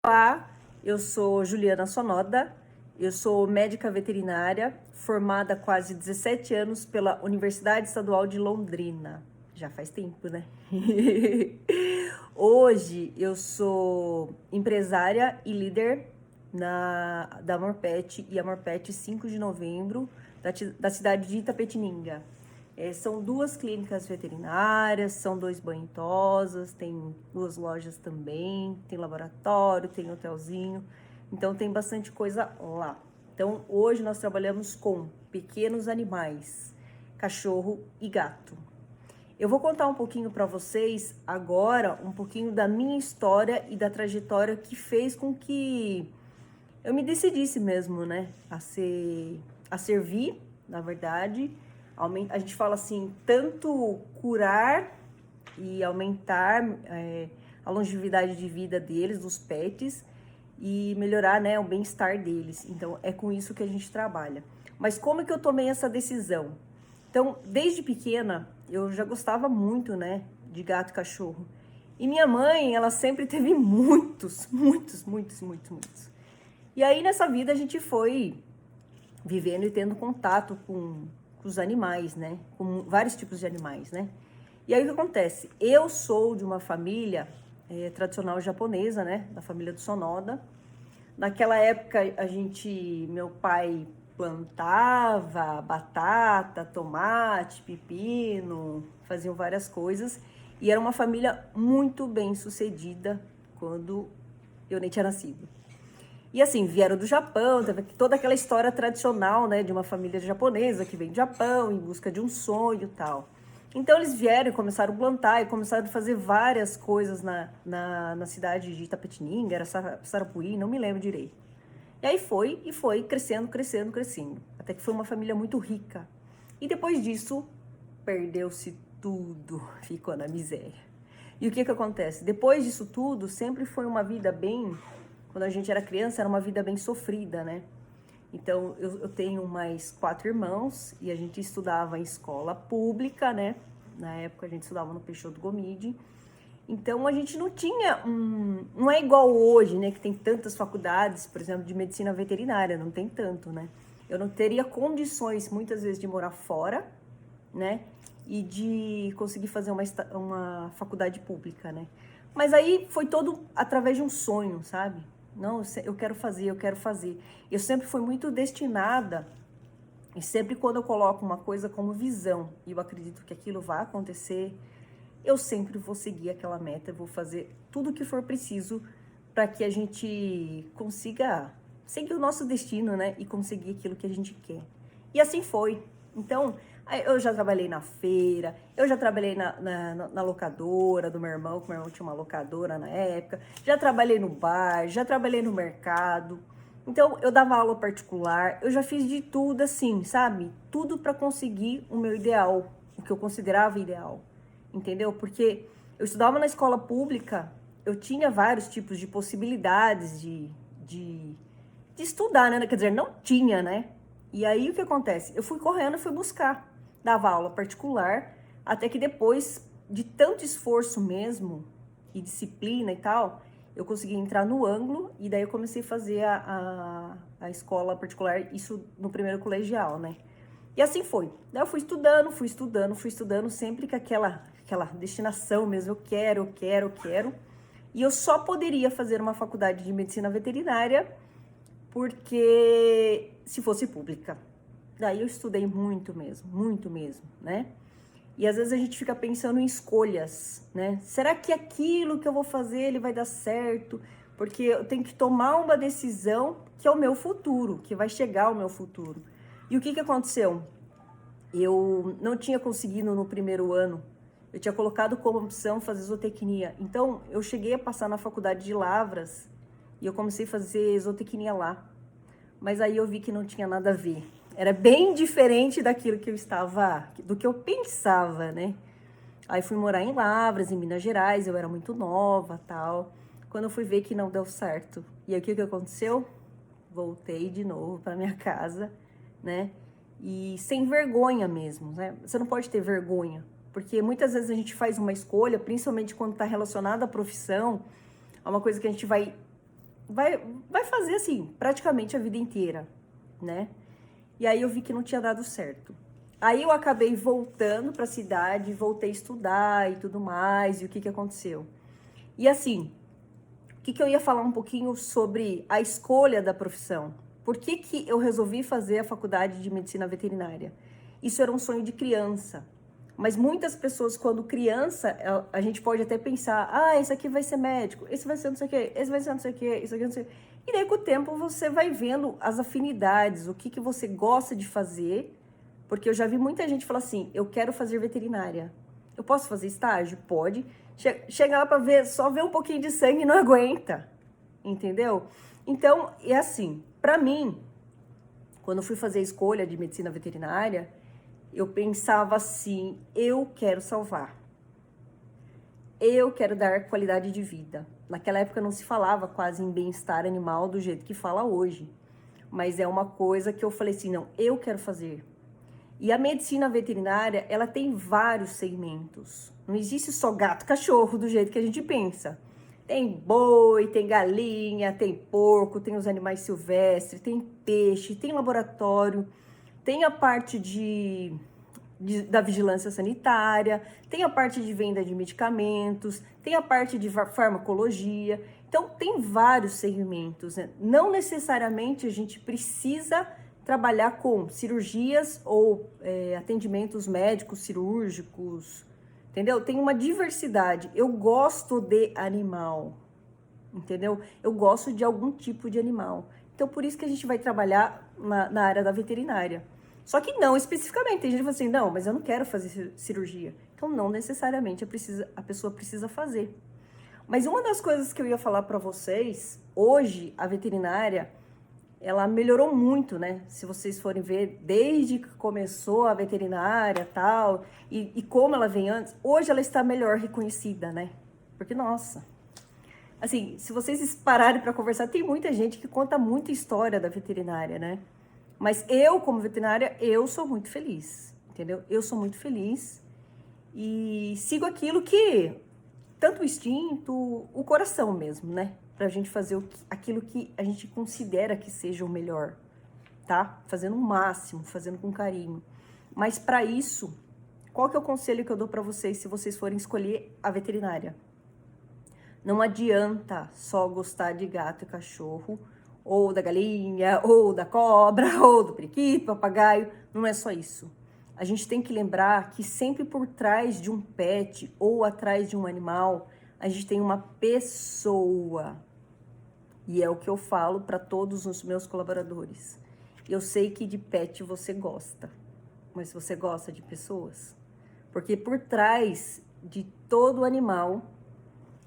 Olá, eu sou Juliana Sonoda, eu sou médica veterinária, formada há quase 17 anos pela Universidade Estadual de Londrina. Já faz tempo, né? Hoje eu sou empresária e líder da Amor Pet e Amor Pet 5 de novembro, da cidade de Itapetininga. São 2 clínicas veterinárias, são 2 banhitosas, tem 2 lojas também, tem laboratório, tem hotelzinho, então tem bastante coisa lá. Então hoje nós trabalhamos com pequenos animais, cachorro e gato. Eu vou contar um pouquinho para vocês agora, um pouquinho da minha história e da trajetória que fez com que eu me decidisse mesmo, né, a servir, na verdade. A gente fala assim, tanto curar e aumentar a longevidade de vida deles, dos pets, e melhorar, né, o bem-estar deles. Então, é com isso que a gente trabalha. Mas como é que eu tomei essa decisão? Então, desde pequena, eu já gostava muito, né, de gato e cachorro. E minha mãe, ela sempre teve muitos. E aí, nessa vida, a gente foi vivendo e tendo contato com os animais, né? Com vários tipos de animais, né? E aí o que acontece? Eu sou de uma família tradicional japonesa, né? Da família do Sonoda. Naquela época, meu pai plantava batata, tomate, pepino, faziam várias coisas. E era uma família muito bem sucedida quando eu nem tinha nascido. E assim, vieram do Japão, teve toda aquela história tradicional, né, de uma família japonesa que vem do Japão em busca de um sonho e tal. Então eles vieram e começaram a plantar e começaram a fazer várias coisas na cidade de Itapetininga, era Sarapuí, não me lembro direito. E aí foi crescendo, até que foi uma família muito rica. E depois disso, perdeu-se tudo, ficou na miséria. E o que acontece? Depois disso tudo, sempre foi uma vida bem... Quando a gente era criança, era uma vida bem sofrida, né? Então, eu tenho mais 4 irmãos e a gente estudava em escola pública, né? Na época, a gente estudava no Peixoto Gomide. Então, a gente não tinha Não é igual hoje, né? Que tem tantas faculdades, por exemplo, de medicina veterinária, não tem tanto, né? Eu não teria condições, muitas vezes, de morar fora, né? E de conseguir fazer uma faculdade pública, né? Mas aí foi todo através de um sonho, sabe? Não, eu quero fazer, eu quero fazer. Eu sempre fui muito destinada, e sempre quando eu coloco uma coisa como visão, e eu acredito que aquilo vai acontecer, eu sempre vou seguir aquela meta, eu vou fazer tudo o que for preciso para que a gente consiga seguir o nosso destino, né? E conseguir aquilo que a gente quer. E assim foi. Então, eu já trabalhei na feira, eu já trabalhei na locadora do meu irmão, que meu irmão tinha uma locadora na época, já trabalhei no bar, já trabalhei no mercado. Então, eu dava aula particular, eu já fiz de tudo assim, sabe? Tudo para conseguir o meu ideal, o que eu considerava ideal, entendeu? Porque eu estudava na escola pública, eu tinha vários tipos de possibilidades de estudar, né? Quer dizer, não tinha, né? E aí o que acontece? Eu fui correndo e fui buscar. Dava aula particular, até que depois de tanto esforço mesmo, e disciplina e tal, eu consegui entrar no ângulo, e daí eu comecei a fazer a escola particular, isso no primeiro colegial, né? E assim foi. Daí eu fui estudando, sempre com aquela destinação mesmo, eu quero. E eu só poderia fazer uma faculdade de medicina veterinária porque se fosse pública. Daí eu estudei muito mesmo, né? E às vezes a gente fica pensando em escolhas, né? Será que aquilo que eu vou fazer ele vai dar certo? Porque eu tenho que tomar uma decisão que é o meu futuro, que vai chegar ao meu futuro. E o que aconteceu? Eu não tinha conseguido no primeiro ano. Eu tinha colocado como opção fazer zootecnia. Então, eu cheguei a passar na faculdade de Lavras e eu comecei a fazer zootecnia lá. Mas aí eu vi que não tinha nada a ver. Era bem diferente daquilo que do que eu pensava, né? Aí fui morar em Lavras, em Minas Gerais, eu era muito nova, tal. Quando eu fui ver que não deu certo. E aí o que aconteceu? Voltei de novo para minha casa, né? E sem vergonha mesmo, né? Você não pode ter vergonha, porque muitas vezes a gente faz uma escolha, principalmente quando está relacionada à profissão, a uma coisa que a gente vai vai fazer assim, praticamente a vida inteira, né? E aí eu vi que não tinha dado certo. Aí eu acabei voltando para a cidade, voltei a estudar e tudo mais, e o que que aconteceu? E assim, o que que eu ia falar um pouquinho sobre a escolha da profissão. Por que que eu resolvi fazer a faculdade de medicina veterinária? Isso era um sonho de criança. Mas muitas pessoas, quando criança, a gente pode até pensar, ah, esse aqui vai ser médico, esse vai ser não sei o quê, esse vai ser não sei o quê, isso aqui não sei o quê. E daí, com o tempo, você vai vendo as afinidades, o que que você gosta de fazer, porque eu já vi muita gente falar assim, eu quero fazer veterinária. Eu posso fazer estágio? Pode. Chega lá para ver, só ver um pouquinho de sangue e não aguenta, entendeu? Então, é assim, para mim, quando eu fui fazer a escolha de medicina veterinária, eu pensava assim, eu quero salvar. Eu quero dar qualidade de vida. Naquela época não se falava quase em bem-estar animal do jeito que fala hoje. Mas é uma coisa que eu falei assim, não, eu quero fazer. E a medicina veterinária, ela tem vários segmentos. Não existe só gato, cachorro, do jeito que a gente pensa. Tem boi, tem galinha, tem porco, tem os animais silvestres, tem peixe, tem laboratório, tem a parte da vigilância sanitária, tem a parte de venda de medicamentos, tem a parte de farmacologia. Então, tem vários segmentos, né? Não necessariamente a gente precisa trabalhar com cirurgias ou atendimentos médicos, cirúrgicos, entendeu? Tem uma diversidade. Eu gosto de animal, entendeu? Eu gosto de algum tipo de animal. Então, por isso que a gente vai trabalhar na área da veterinária. Só que não especificamente. Tem gente que fala assim, não, mas eu não quero fazer cirurgia. Então, não necessariamente a pessoa precisa fazer. Mas uma das coisas que eu ia falar para vocês, hoje, a veterinária, ela melhorou muito, né? Se vocês forem ver, desde que começou a veterinária tal, e como ela vem antes, hoje ela está melhor reconhecida, né? Porque, nossa, assim, se vocês pararem para conversar, tem muita gente que conta muita história da veterinária, né? Mas eu, como veterinária, eu sou muito feliz, entendeu? Eu sou muito feliz e sigo aquilo que, tanto o instinto, o coração mesmo, né? Pra gente fazer aquilo que a gente considera que seja o melhor, tá? Fazendo o máximo, fazendo com carinho. Mas para isso, qual que é o conselho que eu dou para vocês se vocês forem escolher a veterinária? Não adianta só gostar de gato e cachorro, ou da galinha, ou da cobra, ou do periquito, papagaio. Não é só isso. A gente tem que lembrar que sempre por trás de um pet ou atrás de um animal, a gente tem uma pessoa. E é o que eu falo para todos os meus colaboradores. Eu sei que de pet você gosta, mas você gosta de pessoas? Porque por trás de todo animal,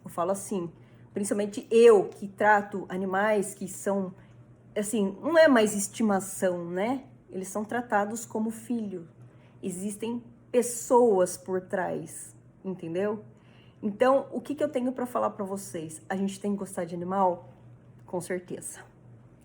eu falo assim, principalmente eu que trato animais que são, assim, não é mais estimação, né? Eles são tratados como filho. Existem pessoas por trás, entendeu? Então, o que que eu tenho para falar para vocês? A gente tem que gostar de animal? Com certeza.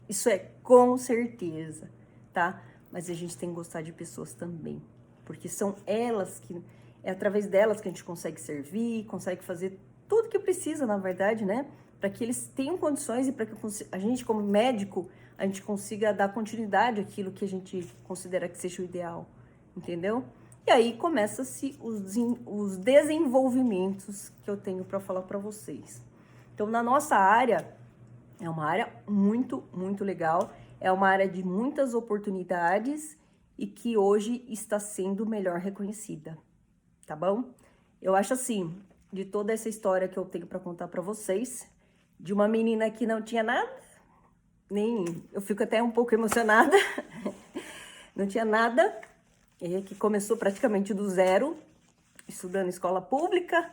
Isso é com certeza, tá? Mas a gente tem que gostar de pessoas também, porque são elas que, é através delas que a gente consegue servir, consegue fazer tudo que precisa, na verdade, né? Para que eles tenham condições e para que a gente, como médico, a gente consiga dar continuidade àquilo que a gente considera que seja o ideal, entendeu? E aí começa-se os desenvolvimentos que eu tenho para falar para vocês. Então, na nossa área, é uma área muito, muito legal, é uma área de muitas oportunidades e que hoje está sendo melhor reconhecida, tá bom? Eu acho assim, de toda essa história que eu tenho para contar para vocês, de uma menina que não tinha nada, nem eu fico até um pouco emocionada, não tinha nada, que começou praticamente do zero, estudando em escola pública,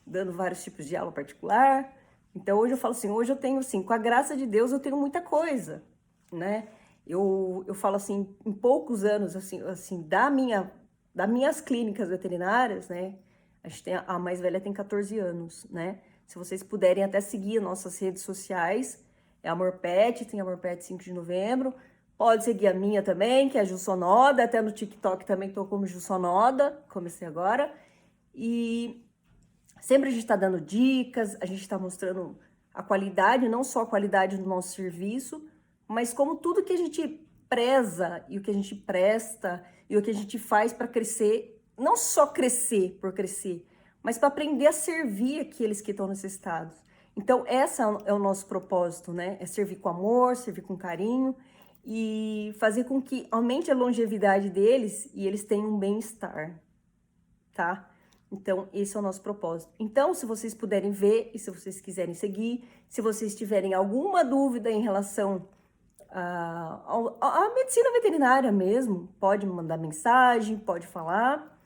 dando vários tipos de aula particular. Então hoje eu falo assim, hoje eu tenho assim, com a graça de Deus eu tenho muita coisa, né? Eu falo assim, em poucos anos, assim das minhas clínicas veterinárias, né? A gente tem, a mais velha tem 14 anos, né? Se vocês puderem até seguir nossas redes sociais, é Amor Pet, tem Amor Pet 5 de novembro. Pode seguir a minha também, que é a Jussonoda, até no TikTok também tô como Jussonoda, comecei agora. E sempre a gente tá dando dicas, a gente tá mostrando a qualidade, não só a qualidade do nosso serviço, mas como tudo que a gente preza e o que a gente presta e o que a gente faz para crescer, não só crescer por crescer, mas para aprender a servir aqueles que estão necessitados. Então, esse é o nosso propósito, né? É servir com amor, servir com carinho e fazer com que aumente a longevidade deles e eles tenham um bem-estar, tá? Então, esse é o nosso propósito. Então, se vocês puderem ver e se vocês quiserem seguir, se vocês tiverem alguma dúvida em relação à medicina veterinária mesmo, pode me mandar mensagem, pode falar,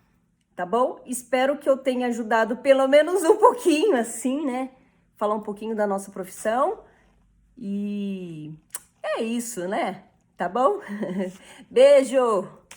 tá bom? Espero que eu tenha ajudado pelo menos um pouquinho, assim, né? Falar um pouquinho da nossa profissão. E é isso, né? Tá bom? Beijo!